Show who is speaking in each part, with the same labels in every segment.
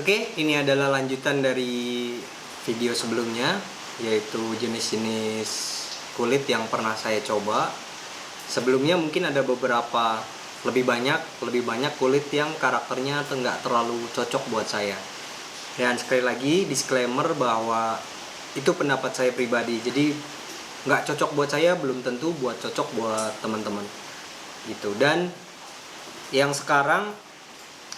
Speaker 1: Oke, ini adalah lanjutan dari video sebelumnya, yaitu jenis-jenis kulit yang pernah saya coba. Sebelumnya mungkin ada beberapa lebih banyak kulit yang karakternya nggak terlalu cocok buat saya. Dan sekali lagi disclaimer bahwa itu pendapat saya pribadi, jadi nggak cocok buat saya belum tentu cocok buat teman-teman gitu. Dan yang sekarang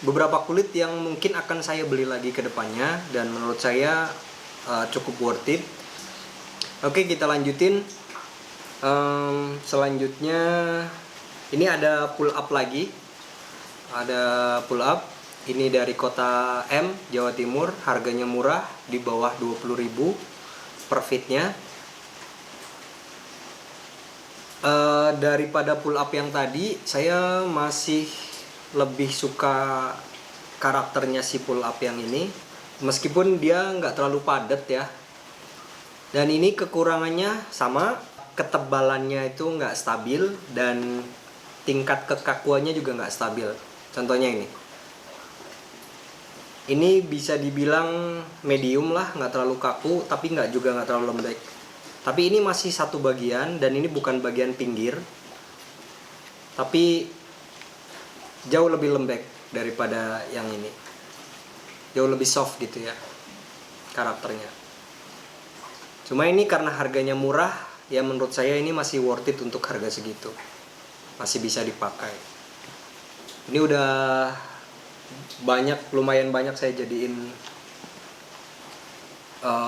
Speaker 1: beberapa kulit yang mungkin akan saya beli lagi ke depannya dan menurut saya cukup worth it. Oke, kita lanjutin. Selanjutnya ini ada pull up lagi. Ada pull up. Ini dari kota M, Jawa Timur. Harganya murah, di bawah 20.000 per fitnya. Daripada pull up yang tadi, saya masih lebih suka karakternya si pull up yang ini, meskipun dia nggak terlalu padat ya. Dan ini kekurangannya sama, ketebalannya itu nggak stabil dan tingkat kekakuannya juga nggak stabil. Contohnya ini bisa dibilang medium lah, nggak terlalu kaku tapi nggak terlalu lembek. Tapi ini masih satu bagian dan ini bukan bagian pinggir, tapi jauh lebih lembek daripada yang ini, jauh lebih soft gitu ya karakternya. Cuma ini karena harganya murah, ya menurut saya ini masih worth it untuk harga segitu, masih bisa dipakai. Ini udah lumayan banyak saya jadiin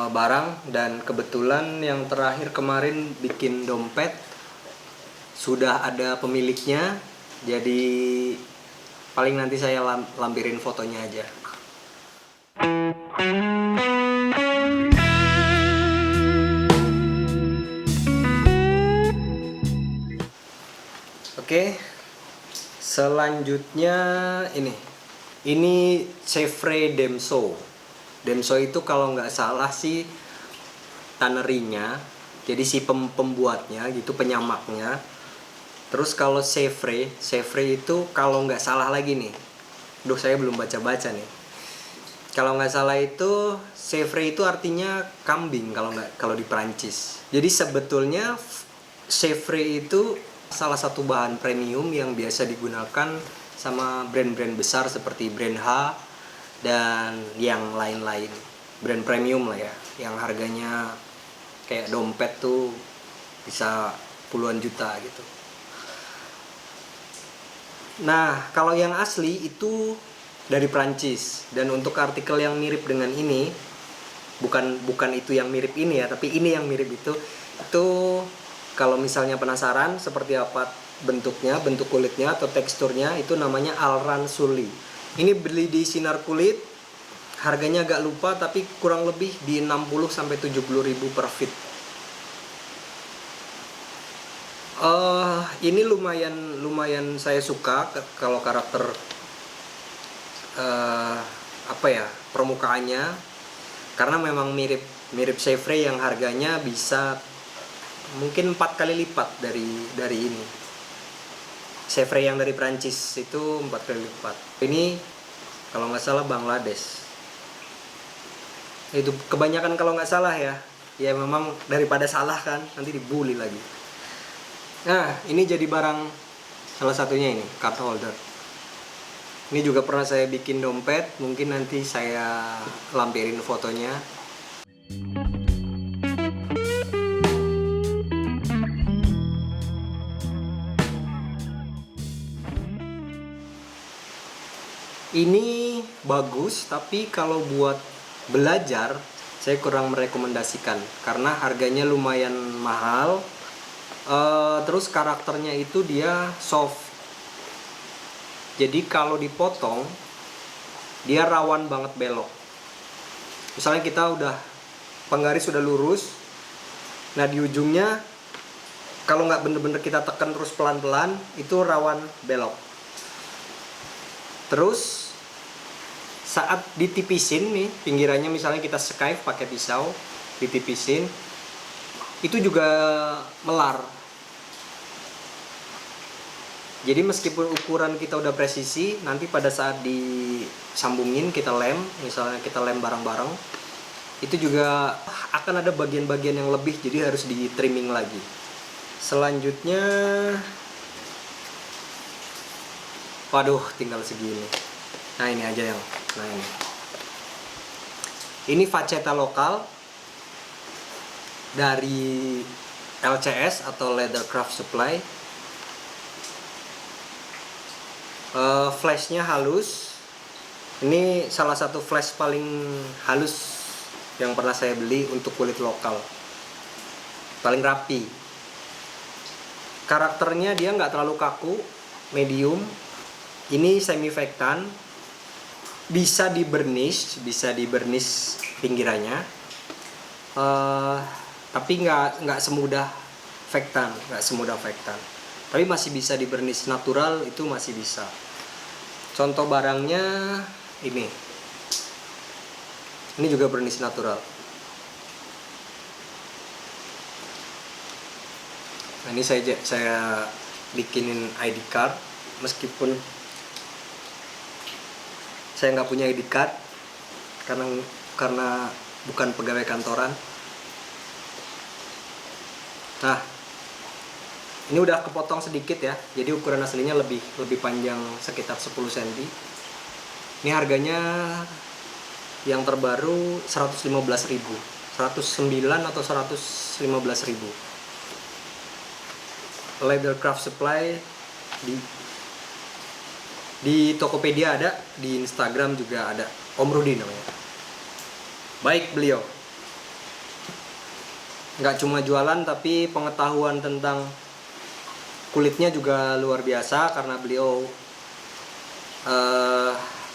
Speaker 1: barang, dan kebetulan yang terakhir kemarin bikin dompet sudah ada pemiliknya, jadi paling nanti saya lampirin fotonya aja. Oke, selanjutnya ini Chevre Demso. Demso itu kalau nggak salah sih tannerinya, jadi si pembuatnya gitu, penyamaknya. Terus kalau Chevre itu kalau nggak salah lagi nih, saya belum baca nih. Kalau nggak salah itu Chevre itu artinya kambing kalau di Perancis. Jadi sebetulnya Chevre itu salah satu bahan premium yang biasa digunakan sama brand-brand besar seperti brand H dan yang lain-lain, brand premium lah ya, yang harganya kayak dompet tuh bisa puluhan juta gitu. Nah, kalau yang asli itu dari Prancis, dan untuk artikel yang mirip dengan ini, bukan itu yang mirip ini ya, tapi ini yang mirip itu kalau misalnya penasaran seperti apa bentuknya, bentuk kulitnya atau teksturnya, itu namanya Alran Sully. Ini beli di Sinar Kulit, harganya agak lupa tapi kurang lebih di 60 sampai 70.000 per fit. Ini lumayan saya suka kalau karakter permukaannya, karena memang mirip Chevre yang harganya bisa mungkin 4 kali lipat dari ini. Chevre yang dari Prancis itu 4 kali lipat. Ini kalau nggak salah Bangladesh. Itu kebanyakan kalau nggak salah ya. Ya memang daripada salah kan, nanti dibully lagi. Nah, ini jadi barang salah satunya ini, card holder. Ini juga pernah saya bikin dompet, mungkin nanti saya lampirin fotonya. Ini bagus, tapi kalau buat belajar saya kurang merekomendasikan karena harganya lumayan mahal. Terus karakternya itu dia soft, jadi kalau dipotong dia rawan banget belok. Misalnya kita penggaris sudah lurus, nah di ujungnya kalau nggak bener-bener kita tekan terus pelan-pelan, itu rawan belok. Terus saat ditipisin nih pinggirannya, misalnya kita skive pakai pisau, ditipisin, itu juga melar. Jadi meskipun ukuran kita udah presisi, nanti pada saat disambungin kita lem, misalnya kita lem bareng-bareng, itu juga akan ada bagian-bagian yang lebih, jadi harus di trimming lagi. Selanjutnya, waduh, tinggal segini. Nah ini aja yang, nah ini faceta lokal dari LCS atau Leathercraft Supply. Flashnya halus. Ini salah satu flash paling halus yang pernah saya beli untuk kulit lokal. Paling rapi. Karakternya dia nggak terlalu kaku, medium. Ini semi vektan. Bisa di burnish pinggirannya. Tapi nggak semudah vektan, Tapi masih bisa di burnish natural, itu masih bisa. Contoh barangnya ini juga burnish natural. Nah, ini saya bikinin ID card, meskipun saya nggak punya ID card karena bukan pegawai kantoran. Nah, ini udah kepotong sedikit ya, jadi ukuran aslinya lebih panjang sekitar 10 cm. Ini harganya yang terbaru 115.000, 109 atau 115.000. Leathercraft Supply di Tokopedia ada, di Instagram juga ada, Om Rudi namanya. Baik beliau, nggak cuma jualan tapi pengetahuan tentang kulitnya juga luar biasa, karena beliau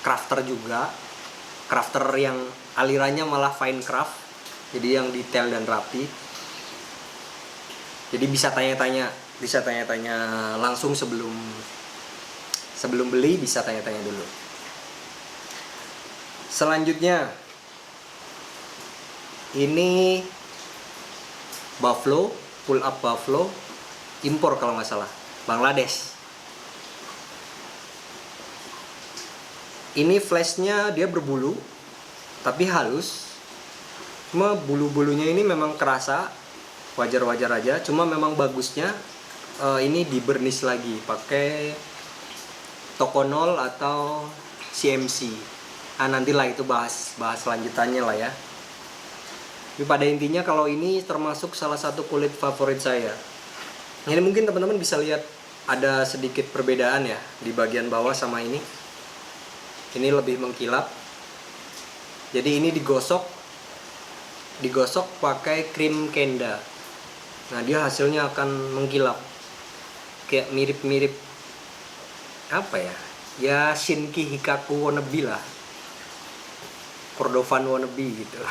Speaker 1: crafter juga, crafter yang alirannya malah fine craft, jadi yang detail dan rapi. Jadi bisa tanya-tanya langsung sebelum beli, bisa tanya-tanya dulu. Selanjutnya ini buffalo, pull up buffalo, impor kalau nggak salah, Bangladesh. Ini flashnya dia berbulu tapi halus. Cuma bulu-bulunya ini memang kerasa, wajar-wajar aja. Cuma memang bagusnya ini di burnish lagi pakai Tokonol atau CMC. Nantilah itu bahas lanjutannya lah ya. Tapi pada intinya kalau ini termasuk salah satu kulit favorit saya. Ini mungkin teman-teman bisa lihat ada sedikit perbedaan ya di bagian bawah sama ini. Ini lebih mengkilap. Jadi ini digosok pakai krim Kenda. Nah, dia hasilnya akan mengkilap. Kayak mirip-mirip apa ya? Ya Shinki Hikaku wannabe lah. Kordovan wannabe gitu.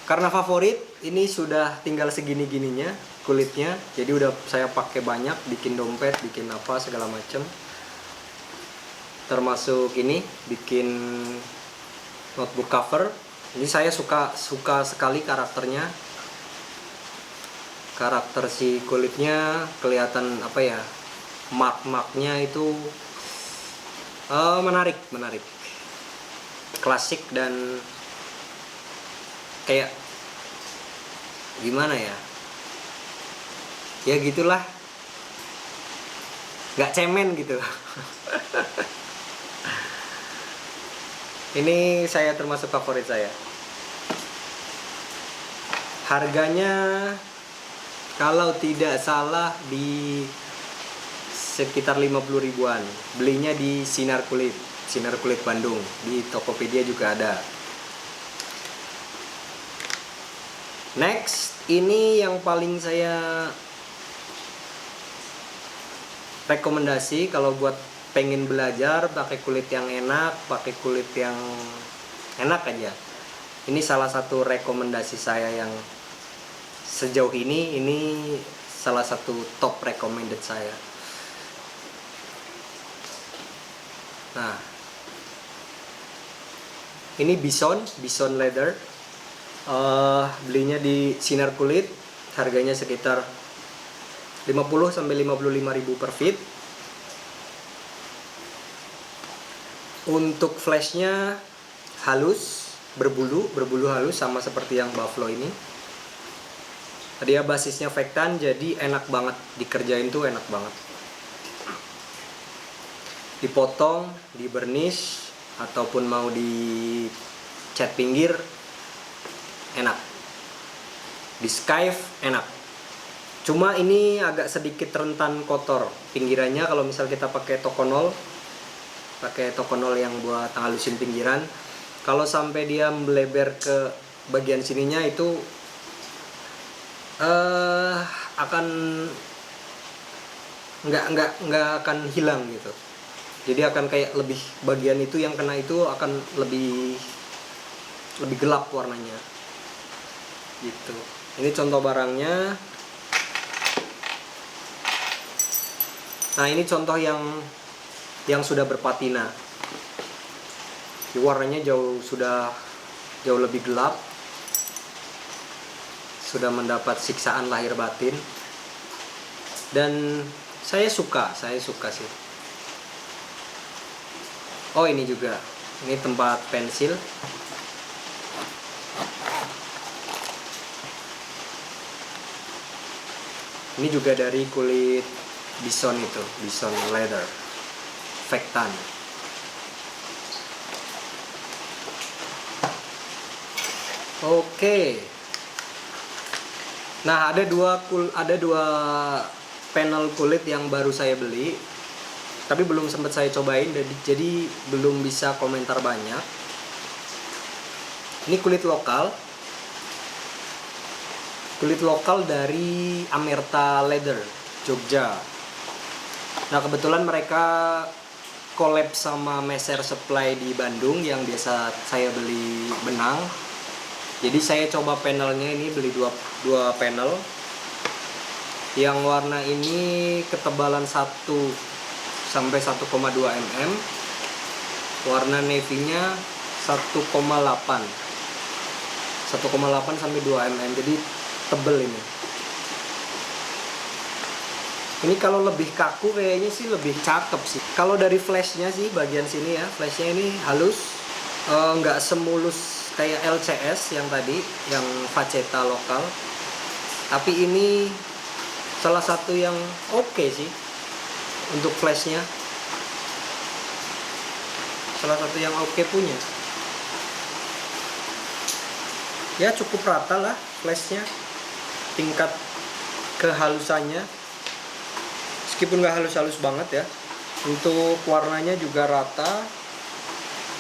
Speaker 1: Karena favorit, ini sudah tinggal segini-gininya kulitnya. Jadi udah saya pakai banyak, bikin dompet, bikin apa segala macam. Termasuk ini, bikin notebook cover. Ini saya suka sekali karakternya. Karakter si kulitnya kelihatan apa ya? Mark-marknya itu menarik. Klasik dan kayak gimana ya, gitulah, nggak cemen gitu. Ini saya termasuk favorit saya. Harganya kalau tidak salah di sekitar 50 ribuan. Belinya di Sinar Kulit Bandung. Di Tokopedia juga ada. Next, ini yang paling saya rekomendasi kalau buat pengen belajar pakai kulit yang enak, pakai kulit yang enak aja. Ini salah satu rekomendasi saya yang sejauh ini salah satu top recommended saya. Nah, ini Bison leather. Belinya di Sinar Kulit, harganya sekitar 50 sampai 55.000 per feet. Untuk flashnya halus, berbulu halus sama seperti yang Buffalo ini. Dia basisnya Vectan, jadi enak banget dikerjain tuh, enak banget. Dipotong, di burnish ataupun mau di cat pinggir enak. Di skive enak. Cuma ini agak sedikit rentan kotor pinggirannya kalau misal kita pakai Tokonol yang buat halusin pinggiran. Kalau sampai dia melebar ke bagian sininya itu akan nggak akan hilang gitu. Jadi akan kayak lebih bagian itu yang kena itu akan lebih gelap warnanya gitu. Ini contoh barangnya. Nah, ini contoh yang sudah berpatina. Warnanya sudah jauh lebih gelap. Sudah mendapat siksaan lahir batin. Dan saya suka sih. Oh, ini juga. Ini tempat pensil. Ini juga dari kulit bison itu, bison leather, Vectan. Oke. Nah, ada dua panel kulit yang baru saya beli, tapi belum sempat saya cobain, jadi belum bisa komentar banyak. Ini kulit lokal dari Amerta Leather, Jogja. Nah, kebetulan mereka collab sama Meser Supply di Bandung yang biasa saya beli benang. Jadi saya coba panelnya, ini beli dua panel. Yang warna ini ketebalan 1 sampai 1,2 mm. Warna navy-nya 1,8 sampai 2 mm. Jadi tebel ini. Ini kalau lebih kaku kayaknya sih lebih cakep sih. Kalau dari flashnya sih bagian sini ya, flashnya ini halus, nggak semulus kayak LCS yang tadi, yang Vachetta lokal. Tapi ini salah satu yang oke sih untuk flashnya. Salah satu yang oke punya. Ya cukup rata lah flashnya, tingkat kehalusannya. Meskipun nggak halus-halus banget ya, untuk warnanya juga rata,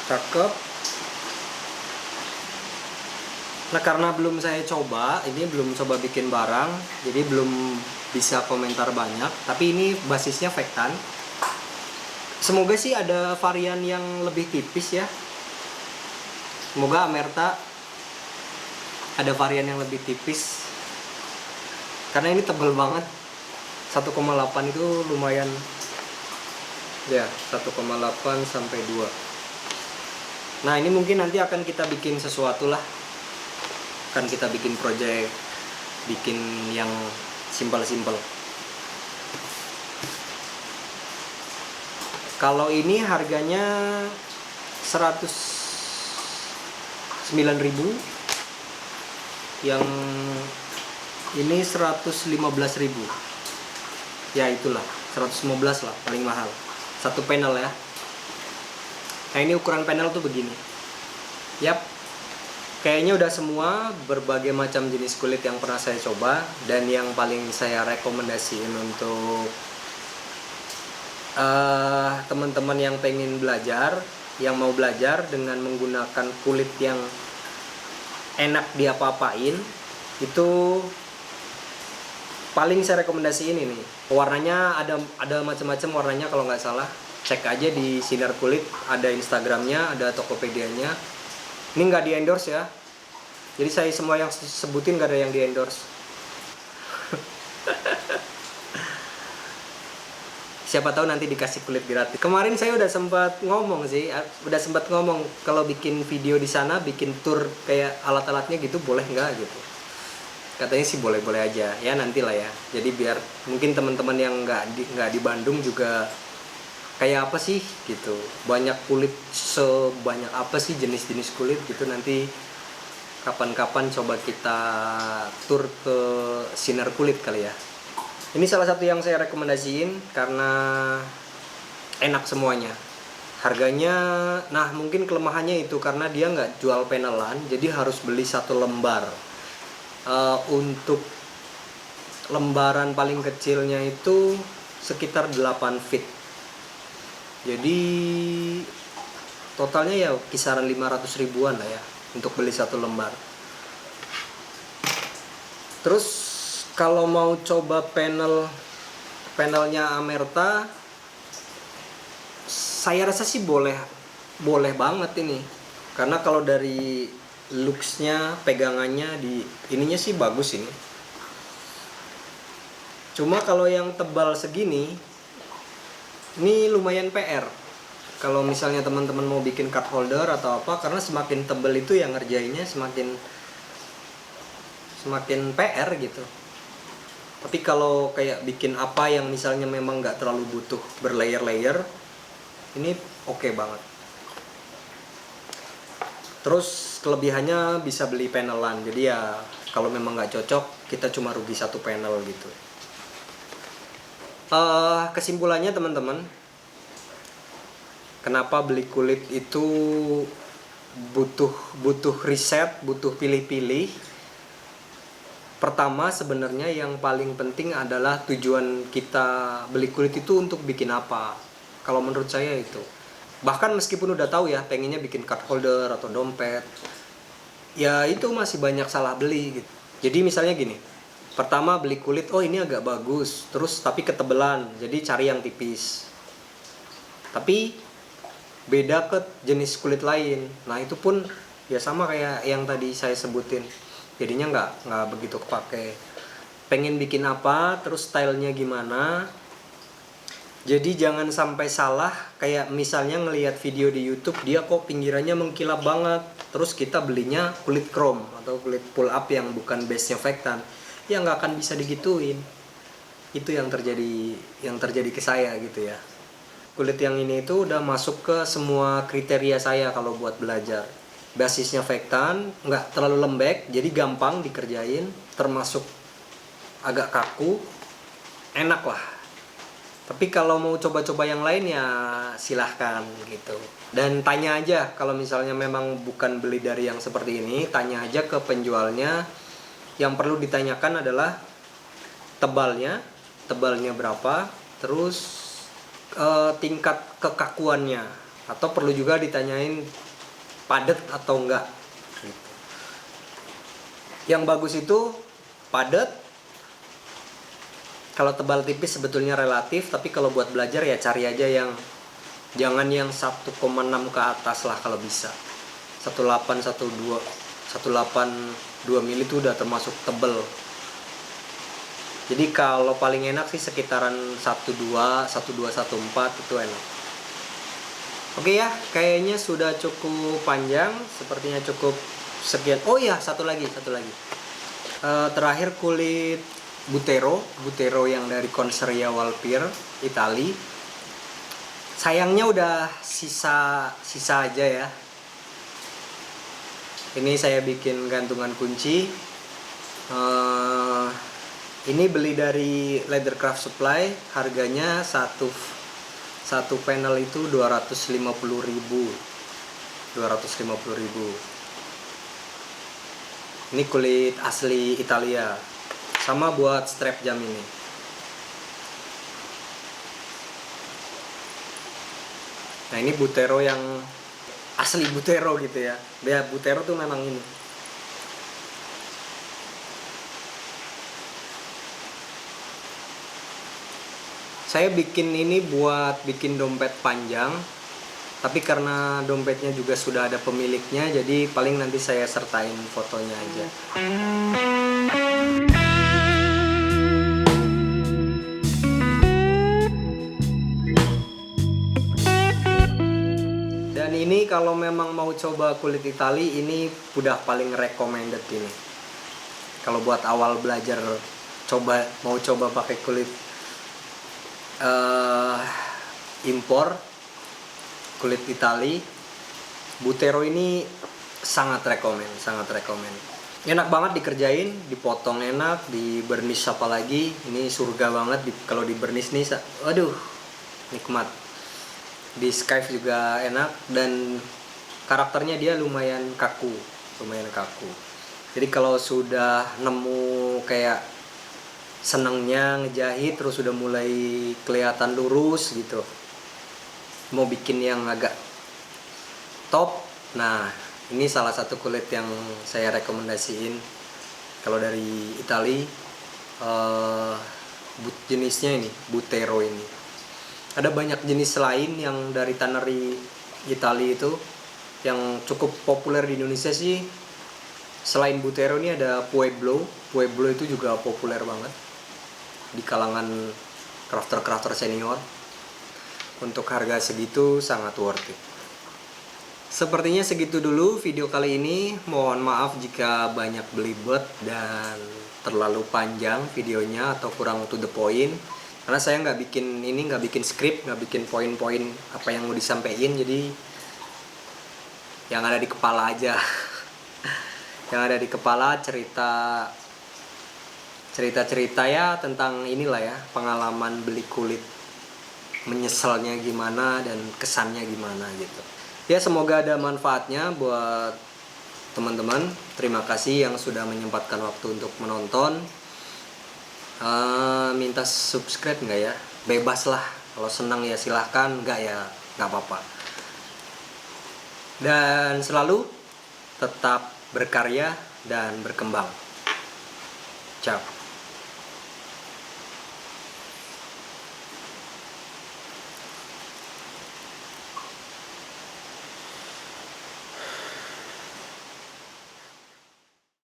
Speaker 1: cakep. Nah, karena belum saya coba, ini belum coba bikin barang, jadi belum bisa komentar banyak. Tapi ini basisnya Vectan. Semoga sih ada varian yang lebih tipis ya. Semoga Amerta ada varian yang lebih tipis, karena ini tebel banget. 1,8 itu lumayan ya, 1,8 sampai 2. Nah, ini mungkin nanti akan kita bikin sesuatu lah, akan kita bikin project, bikin yang simpel-simpel. Kalau ini harganya 109.000, yang ini 115.000. Ya itulah, 115 lah paling mahal. Satu panel ya. Nah, ini ukuran panel tuh begini. Yap. Kayaknya udah semua berbagai macam jenis kulit yang pernah saya coba, dan yang paling saya rekomendasiin untuk teman-teman yang pengen belajar, yang mau belajar dengan menggunakan kulit yang enak diapa-apain, itu paling saya rekomendasiin ini. Warnanya ada macam-macam warnanya kalau nggak salah. Cek aja di Sinar Kulit, ada Instagramnya, ada Tokopedia-nya. Ini nggak di endorse ya. Jadi saya semua yang sebutin nggak ada yang di endorse. Siapa tahu nanti dikasih kulit gratis. Kemarin saya udah sempat ngomong kalau bikin video di sana, bikin tour kayak alat-alatnya gitu, boleh nggak gitu. Katanya sih boleh-boleh aja ya, nantilah ya. Jadi biar mungkin teman-teman yang nggak di Bandung juga kayak apa sih gitu, banyak kulit sebanyak apa sih jenis-jenis kulit gitu. Nanti kapan-kapan coba kita tur ke Sinar Kulit kali ya. Ini salah satu yang saya rekomendasiin karena enak semuanya. Harganya, nah mungkin kelemahannya itu karena dia nggak jual panelan, jadi harus beli satu lembar. Untuk lembaran paling kecilnya itu sekitar 8 feet. Jadi totalnya ya kisaran 500 ribuan lah ya untuk beli satu lembar. Terus kalau mau coba panelnya Amerta, saya rasa sih boleh banget ini. Karena kalau dari looksnya, pegangannya di ininya sih bagus ini. Cuma kalau yang tebal segini, ini lumayan PR. Kalau misalnya teman-teman mau bikin card holder atau apa, karena semakin tebal itu yang ngerjainnya semakin PR gitu. Tapi kalau kayak bikin apa yang misalnya memang nggak terlalu butuh berlayer-layer, ini oke banget. Terus kelebihannya bisa beli panelan, jadi ya kalau memang nggak cocok kita cuma rugi satu panel gitu. Kesimpulannya teman-teman, kenapa beli kulit itu butuh riset, butuh pilih-pilih. Pertama sebenarnya yang paling penting adalah tujuan kita beli kulit itu untuk bikin apa. Kalau menurut saya itu. Bahkan meskipun udah tahu ya pengennya bikin card holder atau dompet, ya itu masih banyak salah beli gitu. Jadi misalnya gini, pertama beli kulit, oh ini agak bagus, terus tapi ketebelan, jadi cari yang tipis. Tapi beda ke jenis kulit lain. Nah itu pun ya sama kayak yang tadi saya sebutin. Jadinya nggak begitu kepake. Pengen bikin apa, terus stylenya gimana. Jadi jangan sampai salah, kayak misalnya ngelihat video di YouTube dia kok pinggirannya mengkilap banget, terus kita belinya kulit chrome atau kulit pull up yang bukan base-nya Vectan. Ya nggak akan bisa digituin. Itu yang terjadi ke saya gitu ya. Kulit yang ini itu udah masuk ke semua kriteria saya kalau buat belajar. Basisnya Vectan, nggak terlalu lembek, jadi gampang dikerjain, termasuk agak kaku, enak lah. Tapi kalau mau coba-coba yang lain ya silahkan gitu. Dan tanya aja kalau misalnya memang bukan beli dari yang seperti ini, tanya aja ke penjualnya. Yang perlu ditanyakan adalah tebalnya berapa, terus tingkat kekakuannya, atau perlu juga ditanyain padat atau enggak. Yang bagus itu padat. Kalau tebal tipis sebetulnya relatif, tapi kalau buat belajar ya cari aja yang jangan yang 1,6 ke atas lah kalau bisa. 18, 12 mili itu udah termasuk tebel. Jadi kalau paling enak sih sekitaran 12, 14 itu enak. Oke ya, kayaknya sudah cukup panjang, sepertinya cukup sekian. Oh ya, satu lagi. Terakhir kulit Butero yang dari Conceria Walpir, Itali. Sayangnya udah sisa aja ya. Ini saya bikin gantungan kunci. Ini beli dari Leathercraft Supply, harganya satu panel itu 250.000. Ini kulit asli Italia. Sama buat strap jam ini. Nah ini Butero yang asli Butero gitu ya. Butero tuh memang ini. Saya bikin ini buat bikin dompet panjang. Tapi karena dompetnya juga sudah ada pemiliknya, jadi paling nanti saya sertain fotonya aja. Dan ini kalau memang mau coba kulit Itali, ini udah paling recommended ini. Kalau buat awal belajar mau coba pakai kulit impor, kulit Itali, Butero ini sangat rekomen. Enak banget dikerjain, dipotong enak, di burnish apalagi. Ini surga banget kalau di burnish nih. Aduh, nikmat. Di skive juga enak dan karakternya dia lumayan kaku. Jadi kalau sudah nemu kayak senengnya ngejahit, terus sudah mulai kelihatan lurus gitu, mau bikin yang agak top, nah ini salah satu kulit yang saya rekomendasiin kalau dari Itali. Jenisnya ini Butero ini. Ada banyak jenis lain yang dari tannery Itali itu yang cukup populer di Indonesia sih. Selain Butero ini ada Pueblo itu juga populer banget di kalangan crafter senior. Untuk harga segitu sangat worth it. Sepertinya segitu dulu video kali ini. Mohon maaf jika banyak belibet dan terlalu panjang videonya atau kurang to the point. Karena saya nggak bikin skrip, nggak bikin poin-poin apa yang mau disampaikan. Jadi yang ada di kepala aja. Yang ada di kepala cerita ya tentang inilah ya, pengalaman beli kulit, menyesalnya gimana dan kesannya gimana gitu. Ya semoga ada manfaatnya buat teman-teman. Terima kasih yang sudah menyempatkan waktu untuk menonton. Minta subscribe nggak ya? Bebas lah, kalau senang ya silahkan, nggak ya nggak apa-apa. Dan selalu tetap berkarya dan berkembang. Ciao.